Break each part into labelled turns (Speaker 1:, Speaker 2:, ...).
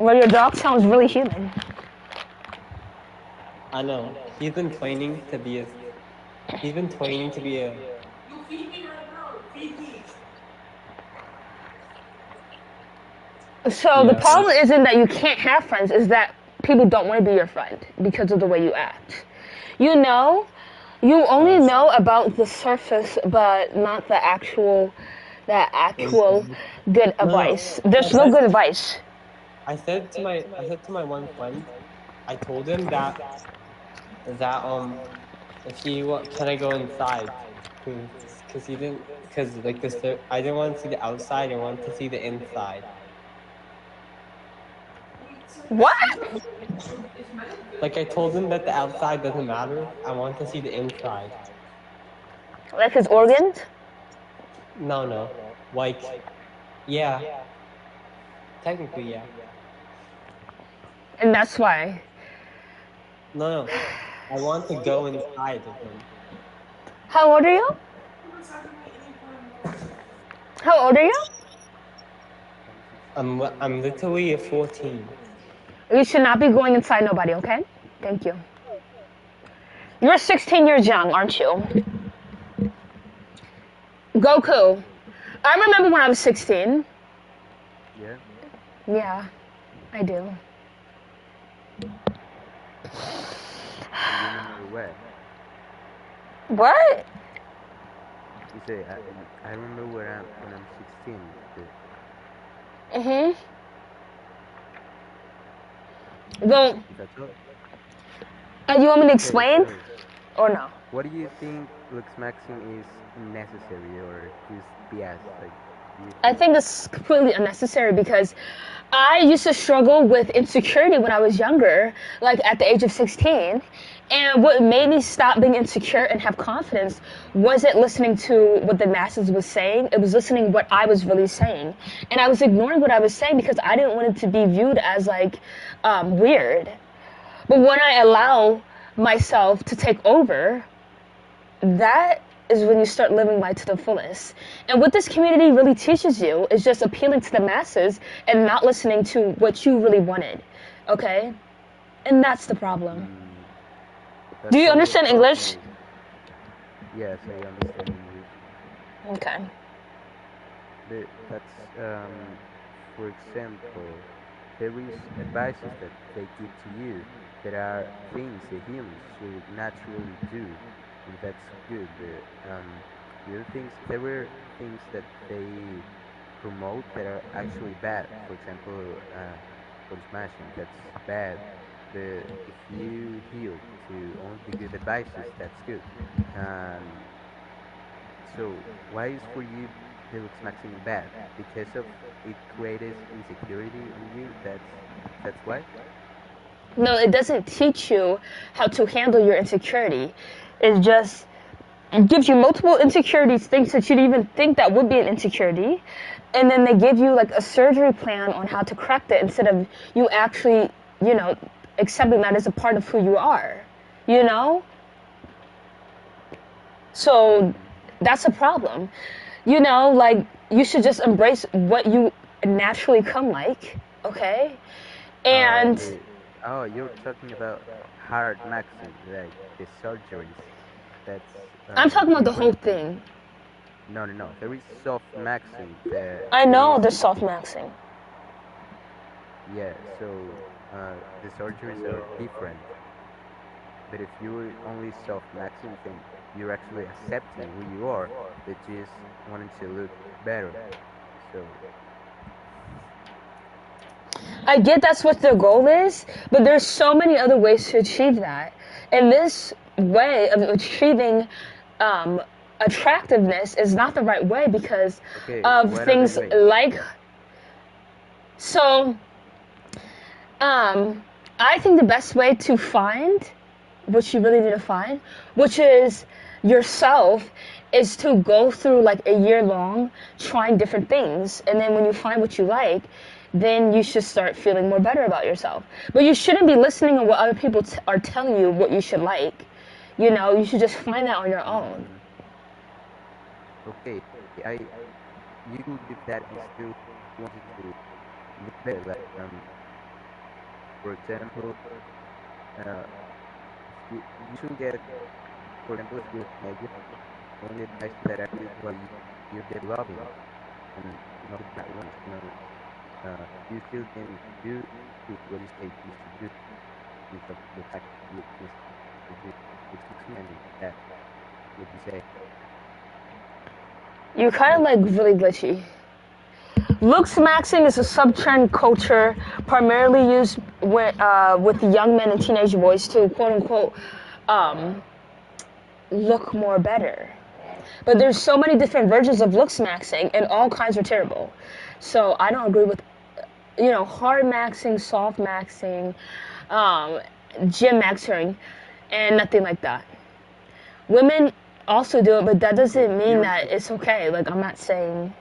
Speaker 1: Well, your dog sounds really human.
Speaker 2: I know. He's been training to be a. He's been training to be a.
Speaker 1: So the
Speaker 2: Yeah.
Speaker 1: problem isn't that you can't have friends, is that people don't want to be your friend because of the way you act. You know, you only
Speaker 2: Uh,
Speaker 1: know about the surface, but not
Speaker 2: what is
Speaker 1: the actual
Speaker 2: it?
Speaker 1: good
Speaker 2: No, no.
Speaker 1: advice. There's no good advice.
Speaker 2: I said to my one friend, I told him that if can I go inside? Cause he didn't, cause like this, I didn't want to see the outside. I wanted to see the inside.
Speaker 1: What?
Speaker 2: Like I told him that the outside doesn't matter. I want to see the inside.
Speaker 1: Like his organs?
Speaker 2: No, no. Like, yeah, technically, yeah.
Speaker 1: And that's why.
Speaker 2: No, no. I want to go inside of him.
Speaker 1: How old are you? How old are you?
Speaker 2: I'm literally a 14.
Speaker 1: You should not be going inside nobody, okay? Thank you. You're 16 years young, aren't you? Goku. I remember when I was 16.
Speaker 3: Yeah.
Speaker 1: Yeah, I do.
Speaker 3: And you remember where?
Speaker 1: What?
Speaker 3: You say I remember when I'm 16.
Speaker 1: Mm-hmm. Well,
Speaker 3: That's all.
Speaker 1: you want me to
Speaker 3: Okay,
Speaker 1: explain?
Speaker 3: so
Speaker 1: Or no?
Speaker 3: what do you think Lux Maxing is necessary or just BS? Like, do you
Speaker 1: I
Speaker 3: think?
Speaker 1: think it's completely unnecessary because I used to struggle with insecurity when I was younger, like at the age of 16. And what made me stop being insecure and have confidence wasn't listening to what the masses was saying. It was listening what I was really saying. And I was ignoring what I was saying because I didn't want it to be viewed as like weird. But when I allow myself to take over, that is when you start living life to the fullest. And what this community really teaches you is just appealing to the masses and not listening to what you really wanted. Okay? And that's the problem.
Speaker 3: Mm,
Speaker 1: Do
Speaker 3: that's
Speaker 1: you
Speaker 3: all the
Speaker 1: understand
Speaker 3: problem
Speaker 1: English?
Speaker 3: is. Yes, I understand English,
Speaker 1: Okay.
Speaker 3: but that's for example, there is advices that they give to you that are things that humans should naturally do, and that's good. But the other things, there were things that they promote that are actually bad. For example, body smashing, that's bad. But if you heal to only the good advices, that's good. And so, why is for you Felix Maxing bad? Because of it creates insecurity on you. That's why.
Speaker 1: No, it doesn't teach you how to handle your insecurity. It just gives you multiple insecurities, things that you'd even think that would be an insecurity, and then they give you like a surgery plan on how to correct it instead of you actually, you know, accepting that as a part of who you are, you know. So
Speaker 3: Mm,
Speaker 1: that's a problem, you know. Like you should just embrace what you naturally come like, okay, and
Speaker 3: the you're talking about hard maxing, like the surgeries. That's
Speaker 1: I'm talking about the whole
Speaker 3: different thing.
Speaker 1: thing.
Speaker 3: No, no, no. There is soft maxing.
Speaker 1: I
Speaker 3: There
Speaker 1: know
Speaker 3: is
Speaker 1: there's soft maxing.
Speaker 3: yeah. So the surgeries are different. But if you're only soft maxing, then you're actually accepting who you are, but just wanting to look better. So
Speaker 1: I get that's what their goal is, but there's so many other ways to achieve that. And this way of achieving um, attractiveness is not the right way because
Speaker 3: okay,
Speaker 1: of
Speaker 3: what other
Speaker 1: things
Speaker 3: ways?
Speaker 1: like. So, um, I think the best way to find what you really need to find, which is yourself, is to go through like a year long trying different things. And then when you find what you like, then you should start feeling more better about yourself. But you shouldn't be listening to what other people are telling you what you should like. You know, you should just find that on your own.
Speaker 3: Mm, okay, I you believe that you still wanted to look better, like For example, uh, you should get, for example, if you're a teenager, only advice that I give while you're developing and not the bad ones. You still can do what you say you should do instead of the fact which looks mean that what you say.
Speaker 1: You're kind of like really glitchy. Looks maxing is a sub-trend culture primarily used with young men and teenage boys to quote unquote look more better. But there's so many different versions of looks maxing, and all kinds are terrible. So I don't agree with, hard maxing, soft maxing, gym maxing, and nothing like that. Women also do it, but that doesn't mean that it's okay. Like, I'm not saying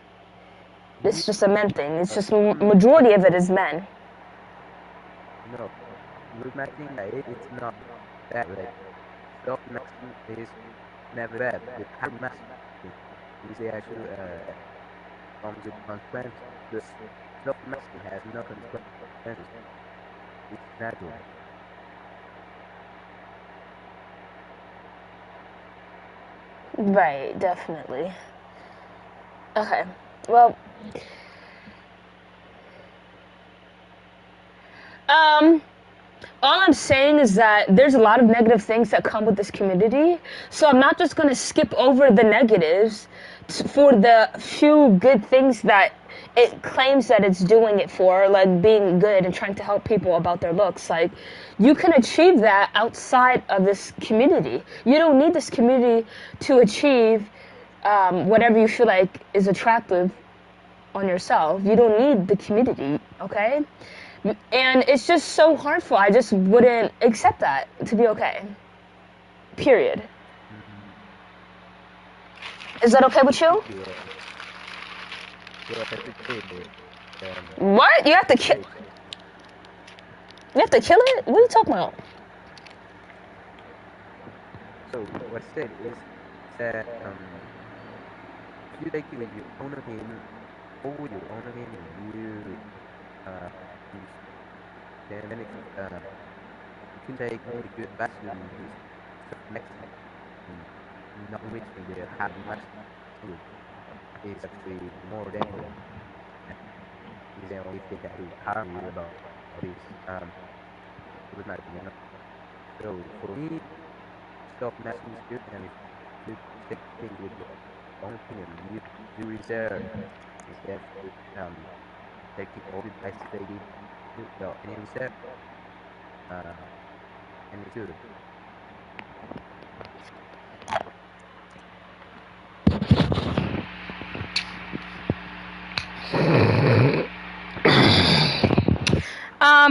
Speaker 1: it's just a men thing. It's just majority of it is men.
Speaker 3: No, look maxing, it's not bad. Like soft maxing is never bad. The hard maxing is actually comes with consequences. The soft maxing has no consequences. It's natural.
Speaker 1: Right, definitely. Okay, well, all I'm saying is that there's a lot of negative things that come with this community. So I'm not just going to skip over the negatives for the few good things that it claims that it's doing it for, like being good and trying to help people about their looks. Like, you can achieve that outside of this community. You don't need this community to achieve whatever you feel like is attractive on yourself. You don't need the community, okay? And it's just so hurtful. I just wouldn't accept that to be okay. Period. Is that okay with you?
Speaker 3: Yeah, that's okay, but
Speaker 1: What? You have to kill? You have to kill it? What are you talking about?
Speaker 3: so what I said is that if you take it with your own opinion, over your own opinion, you then you can take only good advice and stuff next time, and not reaching the hard max is actually more dangerous. Is the only thing that will harm you about this with my opinion. So for me, stop messing is good, and if you take things with your own opinion, you reserve instead of taking all the advice they give you, well, and you reserve and you do.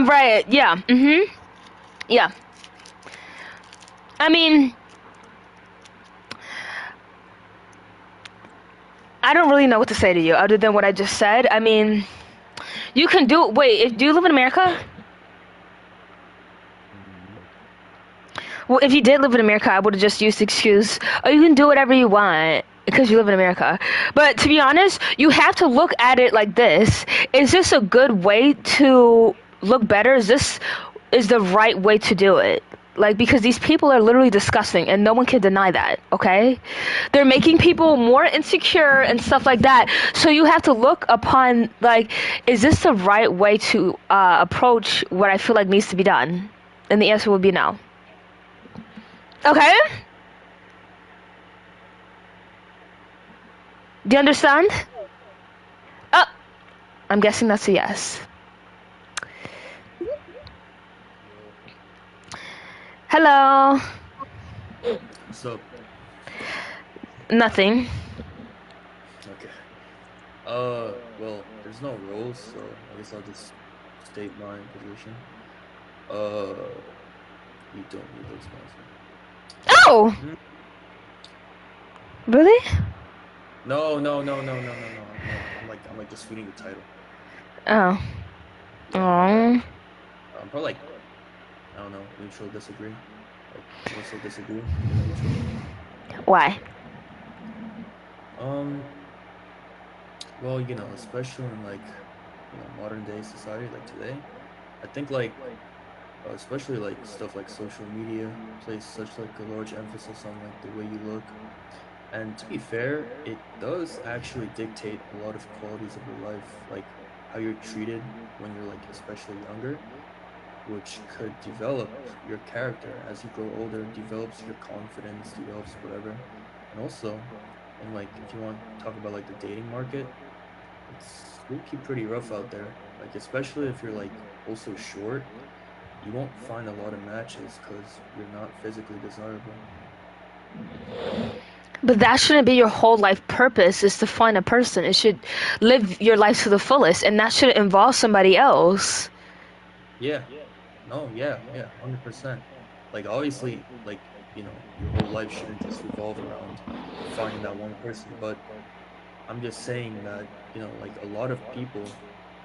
Speaker 1: Right, yeah, yeah. I mean, I don't really know what to say to you other than what I just said. I mean, you can do, do you live in America? Well, if you did live in America, I would have just used the excuse, oh, you can do whatever you want because you live in America. But to be honest, you have to look at it like this. Is this a good way to look better? Is the right way to do it? Like, because these people are literally disgusting and no one can deny that, okay? They're making people more insecure and stuff like that. So you have to look upon, like, is this the right way to approach what I feel like needs to be done? And the answer would be no. Okay? Do you understand? Oh, I'm guessing that's a yes. Hello.
Speaker 4: What's up?
Speaker 1: Nothing.
Speaker 4: Okay. Well, there's no rules, so I guess I'll just state my position. You don't need those sponsors.
Speaker 1: Oh! Really?
Speaker 4: No. I'm like just reading the title.
Speaker 1: Oh.
Speaker 4: I'm probably like, I don't know, neutral disagree. Like, also disagree.
Speaker 1: Why?
Speaker 4: Well, especially in like, modern day society, like today, I think like especially like stuff like social media plays such like a large emphasis on like the way you look. And to be fair, it does actually dictate a lot of qualities of your life, like how you're treated when you're like especially younger, which could develop your character as you grow older, develops your confidence, develops whatever. And also, and like if you want to talk about like the dating market, it's low-key pretty rough out there. Like especially if you're like also short, you won't find a lot of matches because you're not physically desirable.
Speaker 1: But that shouldn't be your whole life purpose, is to find a person. It should live your life to the fullest, and that should involve somebody else.
Speaker 4: Yeah, no, yeah, 100%. Like obviously, like your whole life shouldn't just revolve around finding that one person. But I'm just saying that like a lot of people,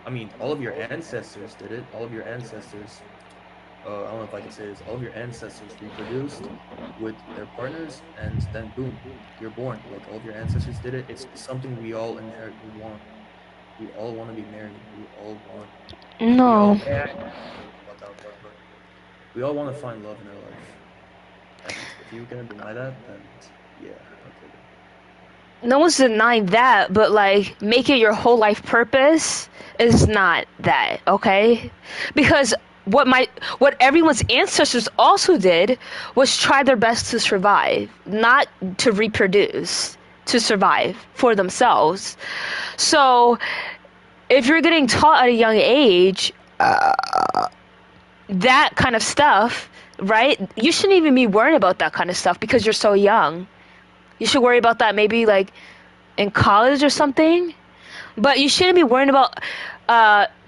Speaker 4: I mean, all of your ancestors did it. All of your ancestors, I don't know if I can say this. All of your ancestors reproduced with their partners, and then boom, you're born. Like all of your ancestors did it. It's something we all inherently want. We all want to be married. We all
Speaker 1: No.
Speaker 4: about that part, but we all want to find love in our life. And if you're gonna deny that, then yeah, okay.
Speaker 1: No one's denying that, but like make it your whole life purpose is not that, okay? Because what everyone's ancestors also did was try their best to survive, not to reproduce, to survive for themselves. So if you're getting taught at a young age that kind of stuff, right? You shouldn't even be worried about that kind of stuff because you're so young. You should worry about that maybe like in college or something. But you shouldn't be worrying about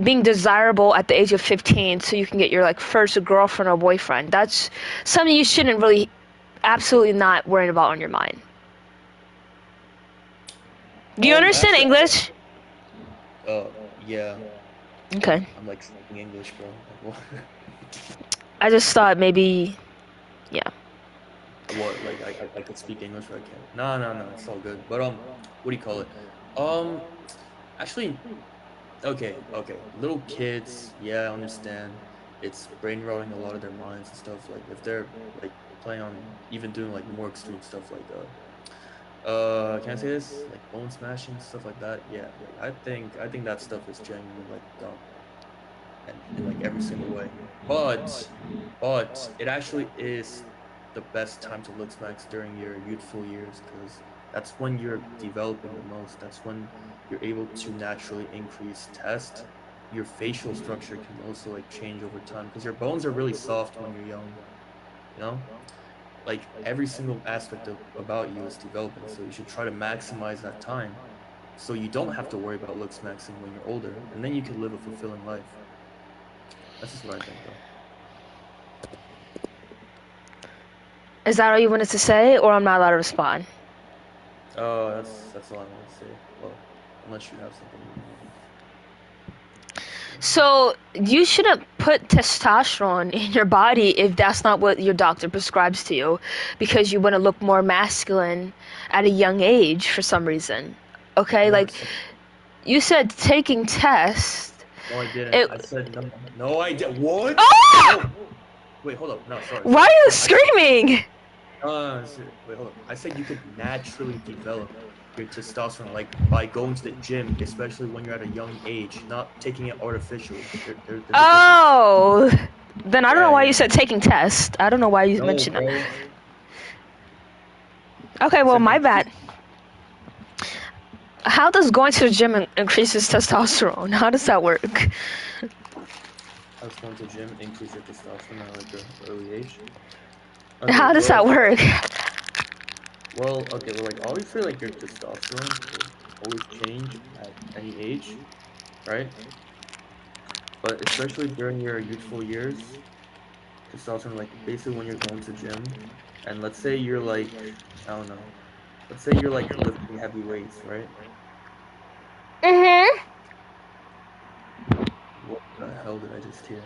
Speaker 1: being desirable at the age of 15 so you can get your like first girlfriend or boyfriend. That's something you shouldn't really, absolutely not worrying about on your mind. Do you understand
Speaker 4: actually,
Speaker 1: English?
Speaker 4: Yeah.
Speaker 1: Okay.
Speaker 4: I'm like speaking English, bro. Like, what?
Speaker 1: I just thought maybe, yeah.
Speaker 4: What? Like I could speak English, but I can't. No, it's all good. But what do you call it? Actually, okay. Little kids, yeah, I understand. It's brain rotting a lot of their minds and stuff. Like if they're like planning on even doing like more extreme stuff, like can I say this? Like bone smashing stuff like that. Yeah, like I think that stuff is genuinely like dumb, and in like every single way. But it actually is the best time to look smacks during your youthful years because that's when you're developing the most. That's when you're able to naturally increase test. Your facial structure can also like change over time because your bones are really soft when you're young. You know, like every single aspect of about you is developing. So you should try to maximize that time so you don't have to worry about looks maxing when you're older, and then you can live a fulfilling life. That's just what I think, though.
Speaker 1: Is that all you wanted to say, or I'm not allowed to respond?
Speaker 4: Oh, that's all I want to say. Well, unless you have something.
Speaker 1: So you shouldn't put testosterone in your body if that's not what your doctor prescribes to you, because you want to look more masculine at a young age for some reason. Okay, like you said, taking tests.
Speaker 4: No, I didn't. I said no. No, I did. What?
Speaker 1: Oh!
Speaker 4: No. Wait, hold up. No, sorry.
Speaker 1: Why are you screaming?
Speaker 4: Wait, hold up. I said you could naturally develop your testosterone, like by going to the gym, especially when you're at a young age, not taking it artificially.
Speaker 1: Oh, then I don't know why you said taking tests. I don't know why you mentioned that. Okay, well, my bad. How does going to the gym increases testosterone? How does that work?
Speaker 4: How does going to the gym increase your testosterone at like an early age?
Speaker 1: Okay, how does that work?
Speaker 4: Well, okay, well, like obviously, like your testosterone will always change at any age, right? But especially during your youthful years, testosterone, like basically when you're going to the gym, and let's say you're like, I don't know, let's say you're like lifting heavy weights, right? What the hell did I just hear?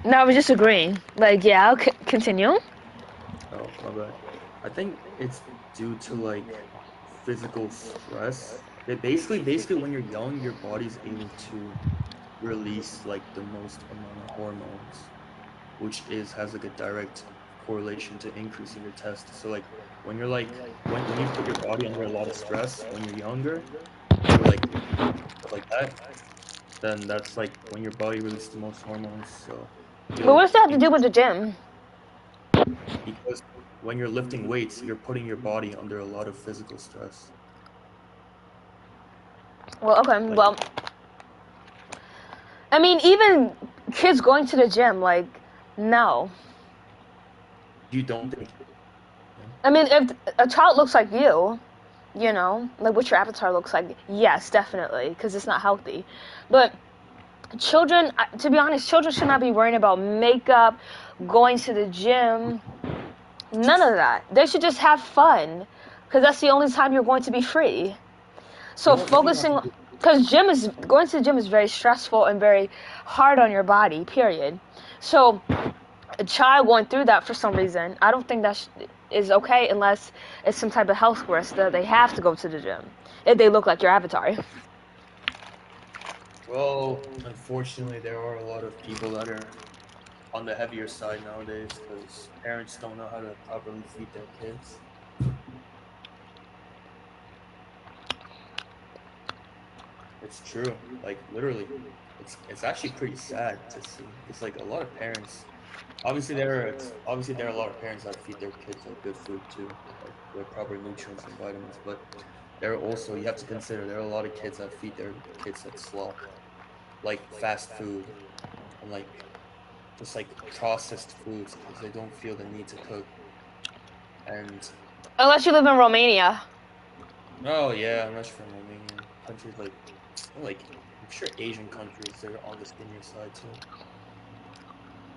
Speaker 1: No, I was just agreeing. Like, yeah, I'll continue.
Speaker 4: Oh, my bad. I think it's due to like physical stress. Basically, when you're young, your body's able to release like the most amount of hormones. has like a direct correlation to increasing your test. So like when you're like when you put your body under a lot of stress when you're younger, or like stuff like that, then that's like when your body releases the most hormones. So
Speaker 1: But what
Speaker 4: you'll
Speaker 1: does that have to do with
Speaker 4: increase
Speaker 1: the gym?
Speaker 4: because when you're lifting weights, you're putting your body under a lot of physical stress.
Speaker 1: Well, okay.
Speaker 4: Like
Speaker 1: Well, I mean, even kids going to the gym, like, no.
Speaker 4: you don't think
Speaker 1: I mean, if a child looks like you know, like what your avatar looks like, yes, definitely, because it's not healthy. But children, to be honest, children should not be worrying about makeup, going to the gym, none of that. They should just have fun, because that's the only time you're going to be free. So
Speaker 4: you don't have
Speaker 1: focusing,
Speaker 4: to do
Speaker 1: because going to the gym is very stressful and very hard on your body, period. So a child going through that for some reason, I don't think that is okay unless it's some type of health risk that they have to go to the gym if they look like your avatar.
Speaker 4: well, unfortunately, there are a lot of people that are on the heavier side nowadays because parents don't know how to properly feed their kids. It's true. Like literally, it's actually pretty sad to see. It's like a lot of parents. Obviously there are a lot of parents that feed their kids like good food too, like with proper nutrients and vitamins. But there are also you have to consider there are a lot of kids that feed their kids like slop, like fast food, and like just like processed foods because they don't feel the need to cook. And
Speaker 1: Unless you live in Romania.
Speaker 4: oh yeah, I'm not sure from Romanian countries like I'm sure Asian countries they're on the skinnier side too.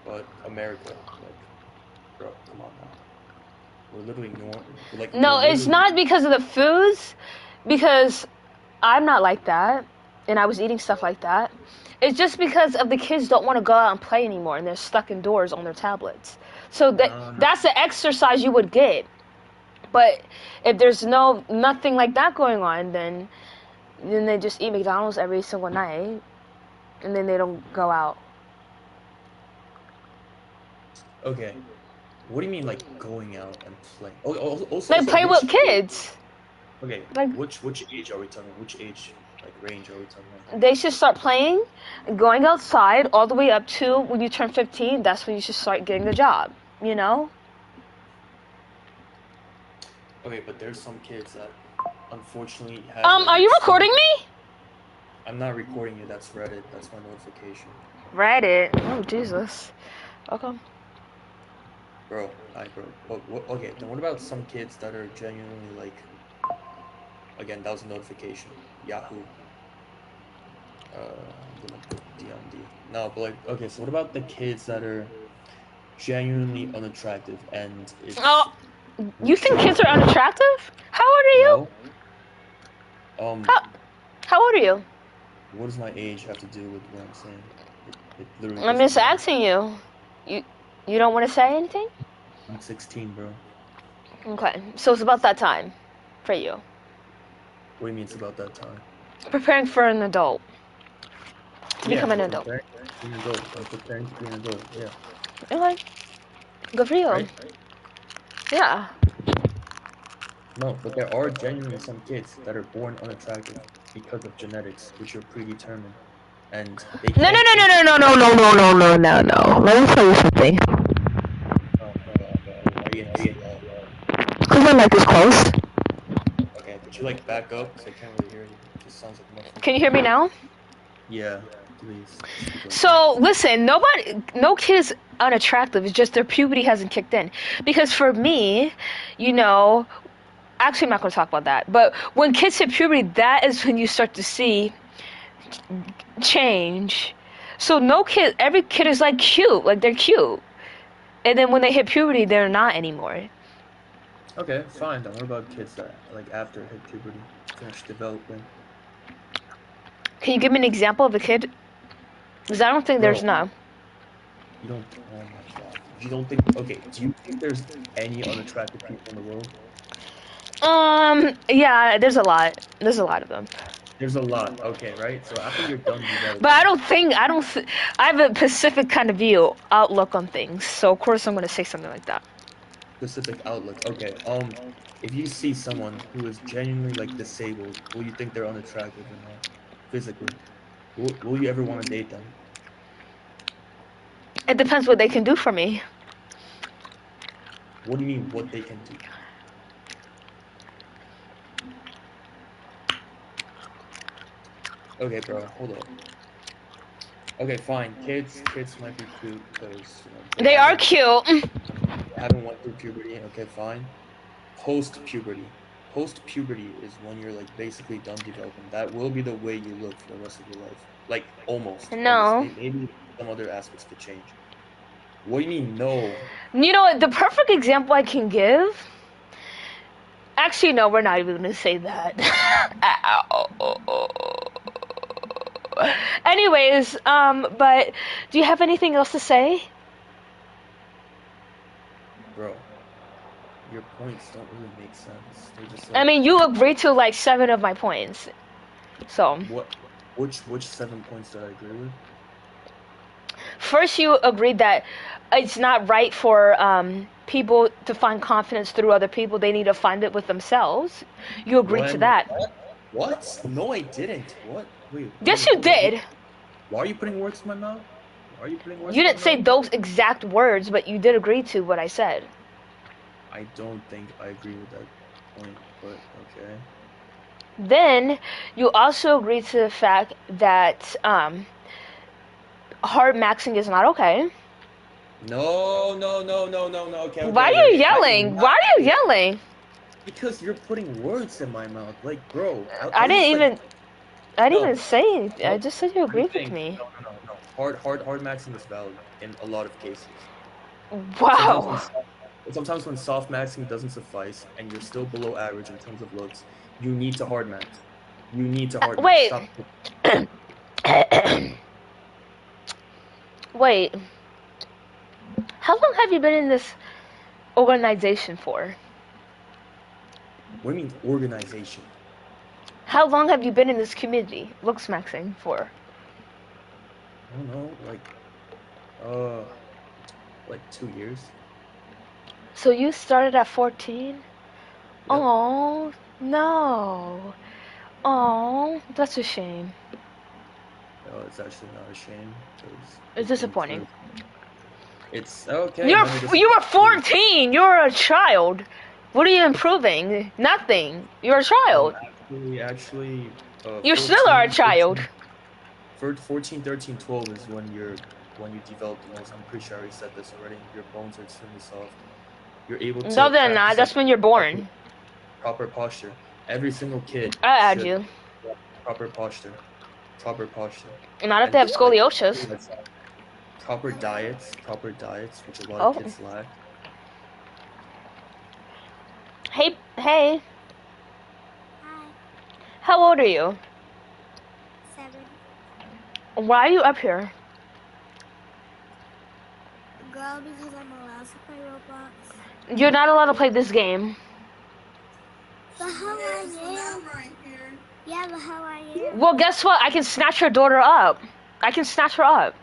Speaker 4: But America, like, bro, come on now. We're literally we're
Speaker 1: No, it's
Speaker 4: literally
Speaker 1: not because of the foods, because I'm not like that, and I was eating stuff like that. It's just because of the kids don't want to go out and play anymore, and they're stuck indoors on their tablets. So
Speaker 4: no.
Speaker 1: that's the exercise you would get. But if there's nothing like that going on, then they just eat McDonald's every single night, and then they don't go out.
Speaker 4: Okay. What do you mean like going out and playing? Oh,
Speaker 1: They
Speaker 4: also
Speaker 1: play
Speaker 4: which
Speaker 1: with kids.
Speaker 4: okay,
Speaker 1: Like
Speaker 4: which age are we talking? Which age like range are we talking about?
Speaker 1: they should start playing, going outside all the way up to when you turn 15. That's when you should start getting a job. You know.
Speaker 4: Okay, but there's some kids that unfortunately have like,
Speaker 1: Are you recording me?
Speaker 4: I'm not recording you, that's Reddit, that's my notification.
Speaker 1: Reddit. Oh Jesus. Okay.
Speaker 4: Bro, hi bro. Okay, then what about some kids that are genuinely like again, that was a notification. Yahoo. I'm gonna put DMD. No, but like, okay, so what about the kids that are genuinely unattractive and it's
Speaker 1: Oh, you think kids are unattractive? How old are you?
Speaker 4: no?
Speaker 1: How old are you?
Speaker 4: What does my age have to do with what I'm saying? It literally
Speaker 1: I'm
Speaker 4: doesn't
Speaker 1: just
Speaker 4: matter.
Speaker 1: asking you. You don't want to say anything?
Speaker 4: I'm 16, bro.
Speaker 1: Okay, so it's about that time for you.
Speaker 4: What do you mean it's about that time?
Speaker 1: Preparing for an adult. To become an adult.
Speaker 4: Preparing to be an adult. I'm preparing to be an adult, yeah.
Speaker 1: Okay. Good for you.
Speaker 4: Right?
Speaker 1: Yeah.
Speaker 4: No, but there are genuinely some kids that are born unattractive because of genetics, which are predetermined. And they
Speaker 1: No, no,
Speaker 4: can't
Speaker 1: no, no,
Speaker 4: change.
Speaker 1: no, no, no, no, no, no, no, no. Let me tell you something.
Speaker 4: Oh my god. Why are you gonna say that?
Speaker 1: Cause my mic is close.
Speaker 4: Okay, could you like back up? Because I can't really hear you. It just sounds like muffled.
Speaker 1: Can you hear me now?
Speaker 4: Yeah, please. Speak up.
Speaker 1: So listen, no kid is unattractive. It's just their puberty hasn't kicked in. Because for me, you know, actually I'm not going to talk about that. But when kids hit puberty, that is when you start to see change. So every kid is like cute, like they're cute. And then when they hit puberty, they're not anymore.
Speaker 4: Okay, fine. Then what about kids that like after hit puberty, finish developing?
Speaker 1: Can you give me an example of a kid? Because I don't think there's
Speaker 4: Bro,
Speaker 1: none.
Speaker 4: you don't. Oh my god. You don't think? Okay. Do you think there's any unattractive people in the world?
Speaker 1: Yeah, there's a lot. There's a lot of them.
Speaker 4: There's a lot. Okay, right. So after you're done developing,
Speaker 1: But I have a Pacific kind of outlook on things. So of course I'm gonna say something like that.
Speaker 4: specific outlook. Okay. If you see someone who is genuinely like disabled, will you think they're unattractive or not? Physically, will you ever want to date them?
Speaker 1: It depends what they can do for me.
Speaker 4: What do you mean? What they can do? Okay, bro. Hold up. Okay, fine. Kids might be cute because
Speaker 1: They are cute.
Speaker 4: haven't went through puberty. Okay, fine. Post-puberty. Post-puberty is when you're like basically done developing. That will be the way you look for the rest of your life. Like almost.
Speaker 1: No.
Speaker 4: Maybe some other aspects could change. What do you mean no?
Speaker 1: You know what? The perfect example I can give. Actually, no, we're not even gonna say that. Anyways, but do you have anything else to say?
Speaker 4: Bro, your points don't really make sense. They're just
Speaker 1: I
Speaker 4: like
Speaker 1: mean, you agreed to like 7 of my points. So,
Speaker 4: which 7 points did I agree with?
Speaker 1: first you agreed that it's not right for people to find confidence through other people. They need to find it with themselves. You agreed to that.
Speaker 4: What? No, I didn't. What? Wait.
Speaker 1: Yes, you did.
Speaker 4: Why are you putting words in my mouth? Why are you putting words
Speaker 1: You
Speaker 4: in my
Speaker 1: didn't say
Speaker 4: mouth?
Speaker 1: those exact words, but you did agree to what I said.
Speaker 4: I don't think I agree with that point, but okay.
Speaker 1: Then you also agreed to the fact that hard maxing is not okay.
Speaker 4: No. Okay.
Speaker 1: Why are you yelling? Why are you yelling?
Speaker 4: Because you're putting words in my mouth. Like, bro.
Speaker 1: I didn't even
Speaker 4: No.
Speaker 1: say anything. I
Speaker 4: No.
Speaker 1: just said you agreed
Speaker 4: Think-
Speaker 1: with me.
Speaker 4: No. Hard maxing is valid in a lot of cases.
Speaker 1: Wow.
Speaker 4: Sometimes when soft maxing doesn't suffice and you're still below average in terms of looks, you need to hard max. You need to hard max.
Speaker 1: Wait.
Speaker 4: Stop.
Speaker 1: Wait. How long have you been in this organization for?
Speaker 4: What do you mean organization?
Speaker 1: How long have you been in this community, looks maxing, for?
Speaker 4: I don't know, like 2 years.
Speaker 1: So you started at 14?
Speaker 4: Yep.
Speaker 1: Oh, no. Oh, that's a shame.
Speaker 4: No, it's actually not a shame. 'Cause
Speaker 1: It's disappointing.
Speaker 4: It's okay.
Speaker 1: You were 14. You're a child. What are you improving? Nothing. You're a child.
Speaker 4: Actually,
Speaker 1: You still are a child.
Speaker 4: 14, 13, 12 is when you develop the most. I'm pretty sure I already said this already. Your bones are extremely soft. You're able to.
Speaker 1: No, they're not. That's when you're born.
Speaker 4: Proper posture. Every single kid.
Speaker 1: I add
Speaker 4: should
Speaker 1: you.
Speaker 4: have Proper posture. Proper posture.
Speaker 1: Not if they have scoliosis.
Speaker 4: Proper diets, which a lot of kids lack.
Speaker 1: Hey.
Speaker 5: Hi.
Speaker 1: How old are you?
Speaker 5: 7.
Speaker 1: Why are you up here?
Speaker 5: Girl, because I'm allowed to play Roblox.
Speaker 1: You're not allowed to play this game.
Speaker 5: But how are you? Yeah, but how are you?
Speaker 1: Well, guess what? I can snatch your daughter up. I can snatch her up.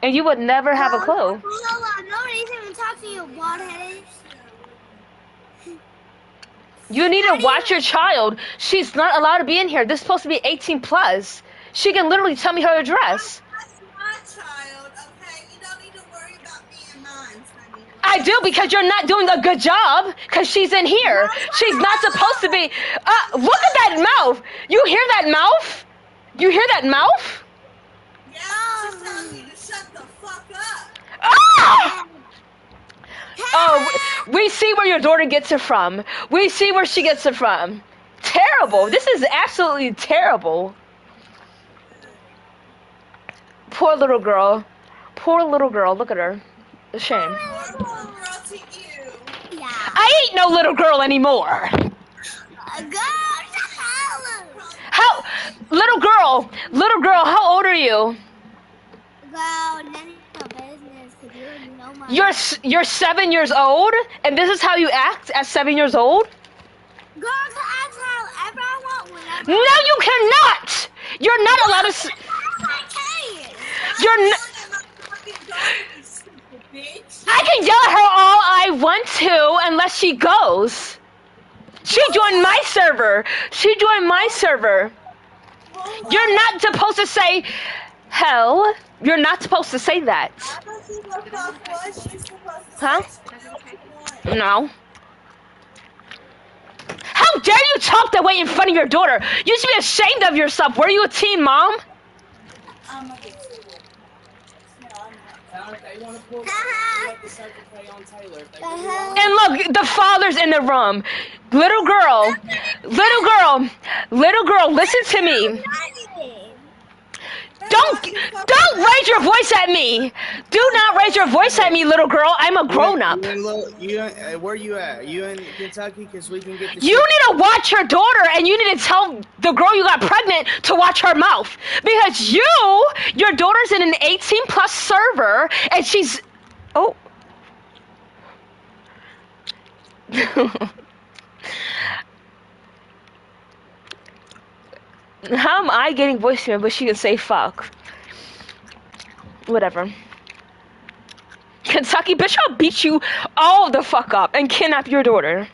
Speaker 1: And you would never have a clue.
Speaker 5: Hold on, nobody's even talking to you, bald-headed.
Speaker 1: You need to watch your child. She's not allowed to be in here. This is supposed to be 18 plus. She can literally tell me her address.
Speaker 6: That's my child, okay? You don't need to worry about me and mine, honey.
Speaker 1: I do, because you're not doing a good job, because she's in here. She's not supposed to be. Look at that mouth. You hear that mouth? You hear that mouth?
Speaker 6: Yeah, she's telling you to shut the fuck up.
Speaker 1: Ah! Oh, we see where your daughter gets it from. We see where she gets it from. Terrible. This is absolutely terrible. Poor little girl. Poor little girl. Look at her. A shame.
Speaker 6: Poor little girl to you.
Speaker 5: Yeah.
Speaker 1: I ain't no little girl anymore.
Speaker 5: Girl, shut the hell up.
Speaker 1: How, little girl, how old are you?
Speaker 5: Girl, none of your business, because you already know my...
Speaker 1: You're 7 years old, and this is how you act at 7 years old?
Speaker 5: Girl, to ask however I want, whenever
Speaker 1: No, you cannot. You're not allowed to. You're not. I can yell at her all I want to unless she goes. She joined my server. She joined my server. You're not supposed to say hell. You're not supposed to say that. Huh? No. How dare you talk that way in front of your daughter? You should be ashamed of yourself. Were you a teen mom? And look, the father's in the room. Little girl, listen to me. Don't raise your voice at me. Do not raise your voice at me, little girl. I'm a grown up.
Speaker 7: Where you at? You in Kentucky? Because we can get the
Speaker 1: You need to watch your daughter, and you need to tell the girl you got pregnant to watch her mouth. Because your daughter's in an 18+ server, and she's... Oh. How am I getting voice command, but she can say fuck? Whatever. Kentucky, bitch, I'll beat you all the fuck up and kidnap your daughter.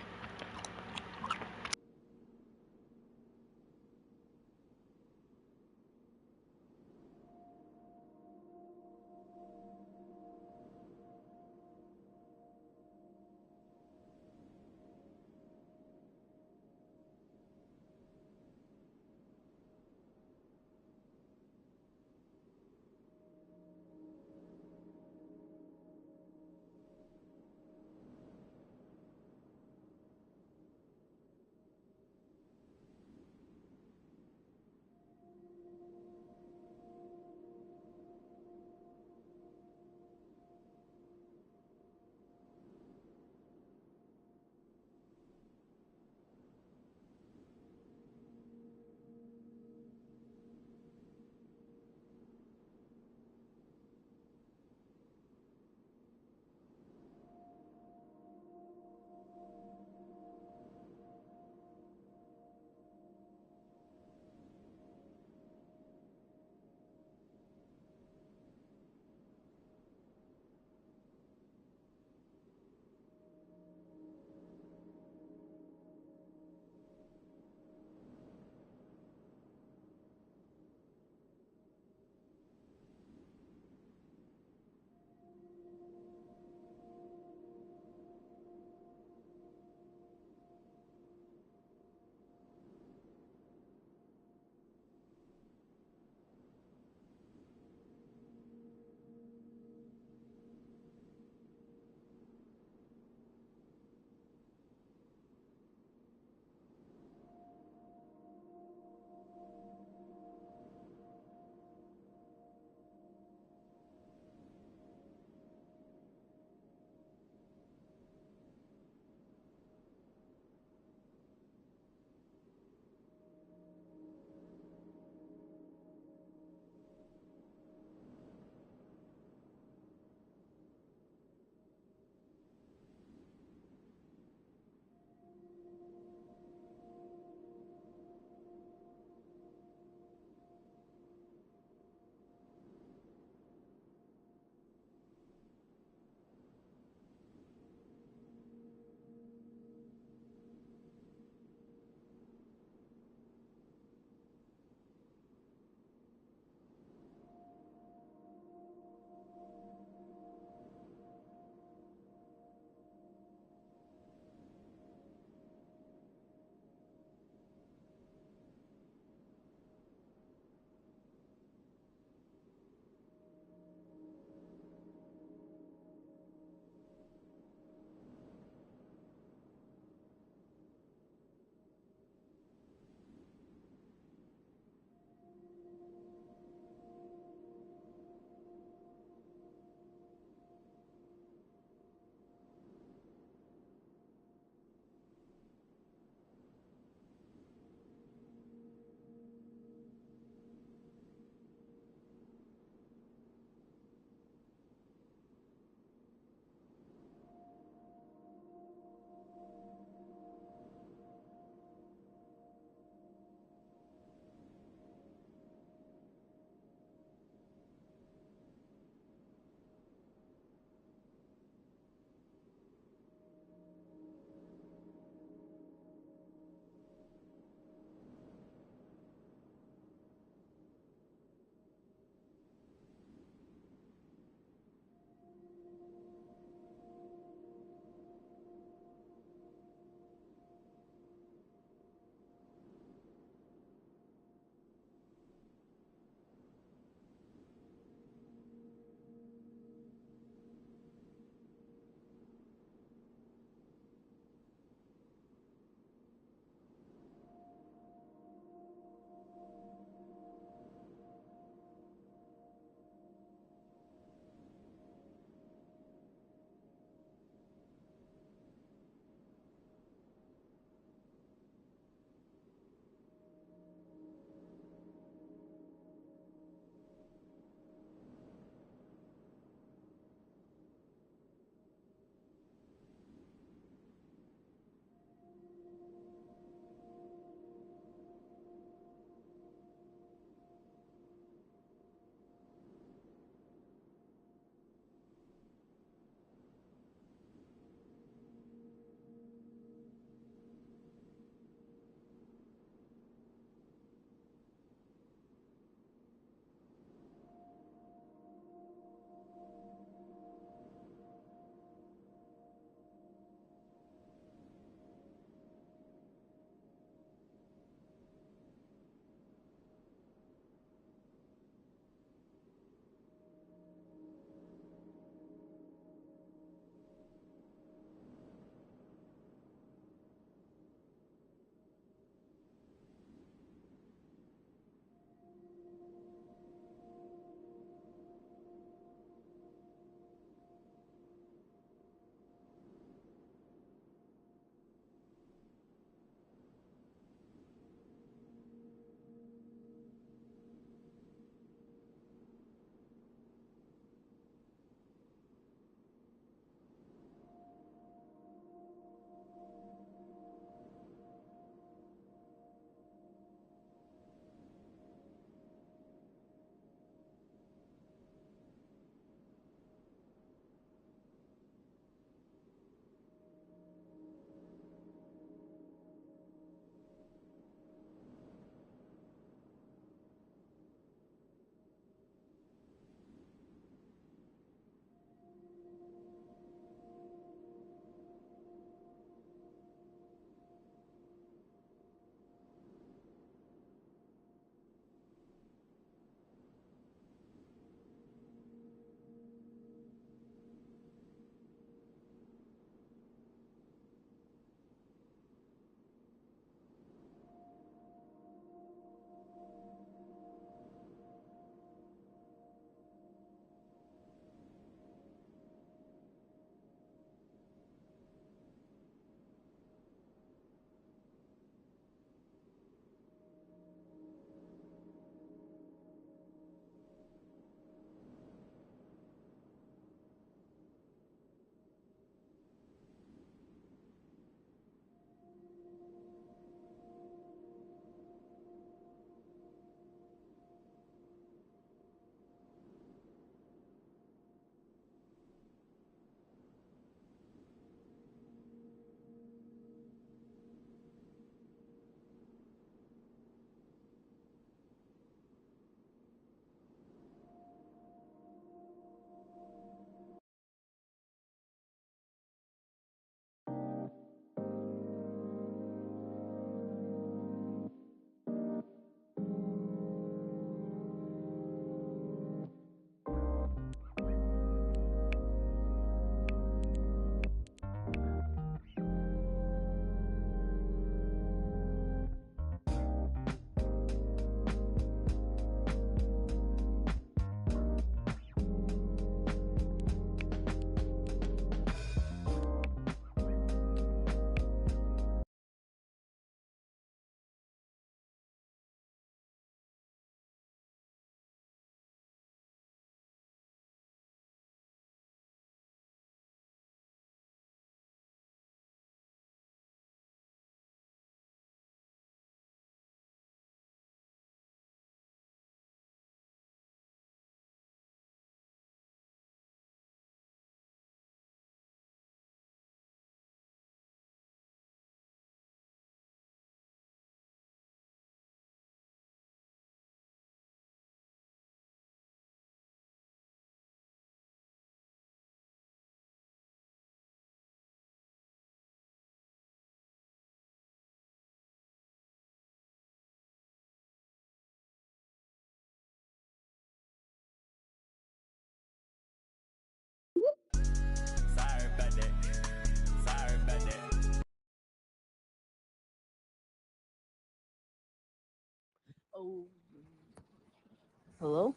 Speaker 8: Hello?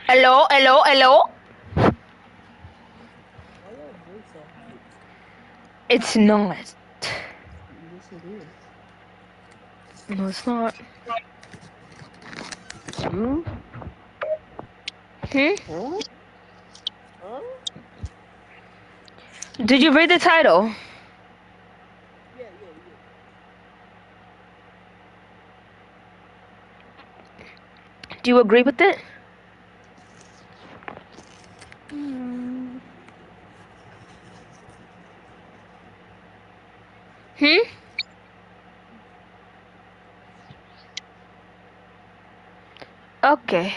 Speaker 1: Hello, hello, hello.
Speaker 8: Why your voice so high?
Speaker 1: It's not.
Speaker 8: Yes, it is.
Speaker 1: No, it's not.
Speaker 8: Hmm?
Speaker 1: Hmm?
Speaker 8: Huh? Huh?
Speaker 1: Did you read the title?
Speaker 8: Yeah.
Speaker 1: Do you agree with it?
Speaker 8: Hmm.
Speaker 1: Hmm? Okay.